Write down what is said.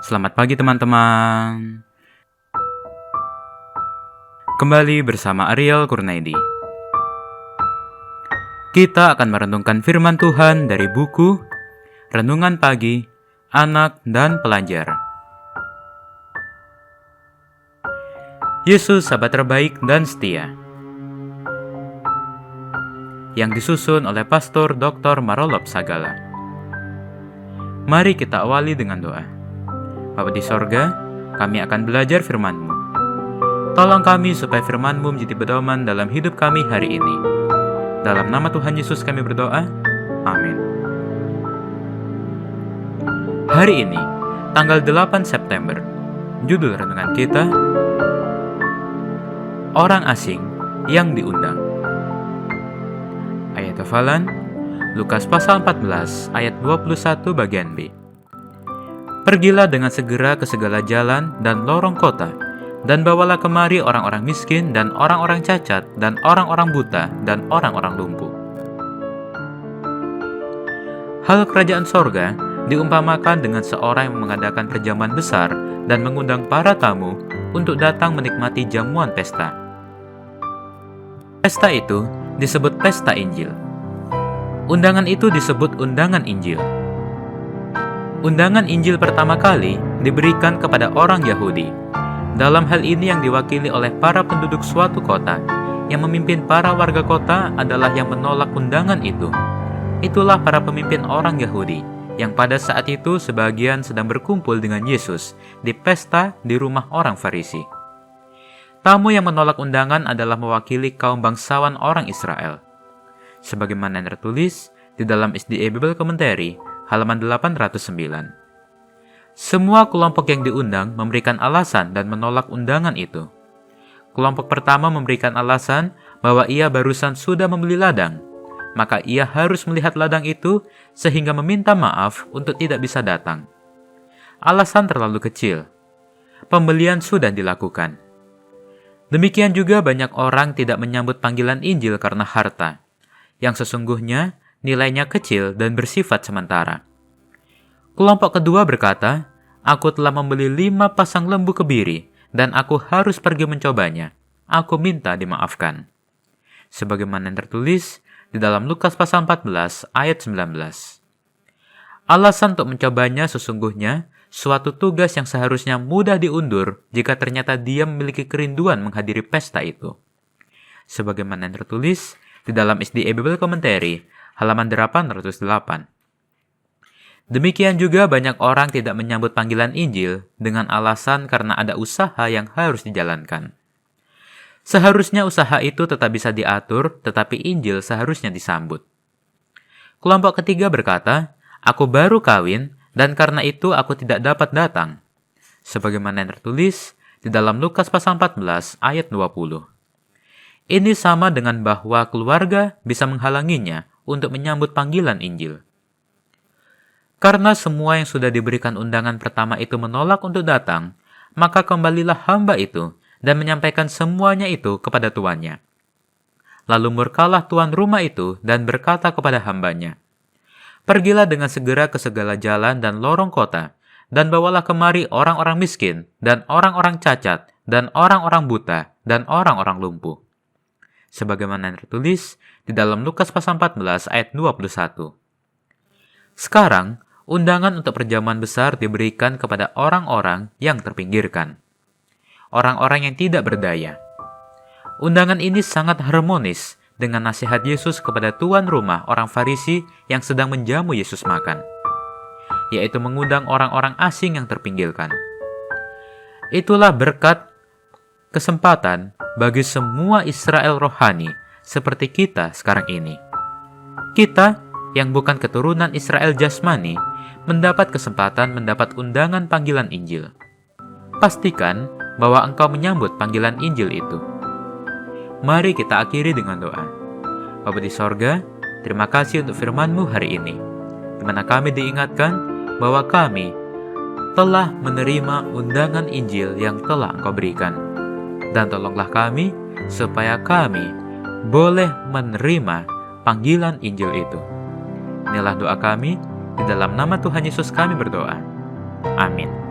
Selamat pagi teman-teman. Kembali bersama Ariel Kurnaidi. Kita akan merenungkan firman Tuhan dari buku Renungan Pagi, Anak dan Pelajar. Yesus sahabat terbaik dan setia, yang disusun oleh Pastor Dr. Marolop Sagala. Mari kita awali dengan doa. Bapa di sorga, kami akan belajar firman-Mu. Tolong kami supaya firman-Mu menjadi pedoman dalam hidup kami hari ini. Dalam nama Tuhan Yesus kami berdoa. Amin. Hari ini, tanggal 8 September, judul renungan kita, Orang Asing yang Diundang. Ayat hafalan, Lukas pasal 14 ayat 21 bagian B. Pergilah dengan segera ke segala jalan dan lorong kota, dan bawalah kemari orang-orang miskin dan orang-orang cacat dan orang-orang buta dan orang-orang lumpuh. Hal kerajaan sorga diumpamakan dengan seorang yang mengadakan perjamuan besar dan mengundang para tamu untuk datang menikmati jamuan pesta. Pesta itu disebut pesta Injil. Undangan itu disebut undangan Injil. Undangan Injil pertama kali diberikan kepada orang Yahudi. Dalam hal ini yang diwakili oleh para penduduk suatu kota. Yang memimpin para warga kota adalah yang menolak undangan itu. Itulah para pemimpin orang Yahudi, yang pada saat itu sebagian sedang berkumpul dengan Yesus di pesta di rumah orang Farisi. Tamu yang menolak undangan adalah mewakili kaum bangsawan orang Israel. Sebagaimana yang tertulis di dalam SDA Bible Commentary, halaman 809. Semua kelompok yang diundang memberikan alasan dan menolak undangan itu. Kelompok pertama memberikan alasan bahwa ia barusan sudah membeli ladang, maka ia harus melihat ladang itu sehingga meminta maaf untuk tidak bisa datang. Alasan terlalu kecil. Pembelian sudah dilakukan. Demikian juga banyak orang tidak menyambut panggilan Injil karena harta, yang sesungguhnya nilainya kecil dan bersifat sementara. Kelompok kedua berkata, "Aku telah membeli 5 pasang lembu kebiri, dan aku harus pergi mencobanya. Aku minta dimaafkan." Sebagaimana yang tertulis di dalam Lukas pasal 14 ayat 19. Alasan untuk mencobanya sesungguhnya suatu tugas yang seharusnya mudah diundur jika ternyata dia memiliki kerinduan menghadiri pesta itu. Sebagaimana yang tertulis di dalam SDA Bible Commentary, halaman 808. Demikian juga banyak orang tidak menyambut panggilan Injil dengan alasan karena ada usaha yang harus dijalankan. Seharusnya usaha itu tetap bisa diatur, tetapi Injil seharusnya disambut. Kelompok ketiga berkata, "Aku baru kawin, dan karena itu aku tidak dapat datang." Sebagaimana yang tertulis di dalam Lukas pasal 14 ayat 20. Ini sama dengan bahwa keluarga bisa menghalanginya untuk menyambut panggilan Injil. Karena semua yang sudah diberikan undangan pertama itu menolak untuk datang, maka kembalilah hamba itu dan menyampaikan semuanya itu kepada tuannya. Lalu murkalah tuan rumah itu dan berkata kepada hambanya, "Pergilah dengan segera ke segala jalan dan lorong kota, dan bawalah kemari orang-orang miskin dan orang-orang cacat dan orang-orang buta dan orang-orang lumpuh." Sebagaimana yang tertulis di dalam Lukas pasal 14 ayat 21. Sekarang, undangan untuk perjamuan besar diberikan kepada orang-orang yang terpinggirkan. Orang-orang yang tidak berdaya. Undangan ini sangat harmonis dengan nasihat Yesus kepada tuan rumah orang Farisi yang sedang menjamu Yesus makan, yaitu mengundang orang-orang asing yang terpinggirkan. Itulah berkat kesempatan bagi semua Israel rohani seperti kita sekarang ini. Kita yang bukan keturunan Israel jasmani mendapat kesempatan mendapat undangan panggilan Injil. Pastikan bahwa engkau menyambut panggilan Injil itu. Mari kita akhiri dengan doa. Bapa di sorga, terima kasih untuk firman-Mu hari ini, di mana kami diingatkan bahwa kami telah menerima undangan Injil yang telah Engkau berikan. Dan tolonglah kami supaya kami boleh menerima panggilan Injil itu. Inilah doa kami, di dalam nama Tuhan Yesus kami berdoa. Amin.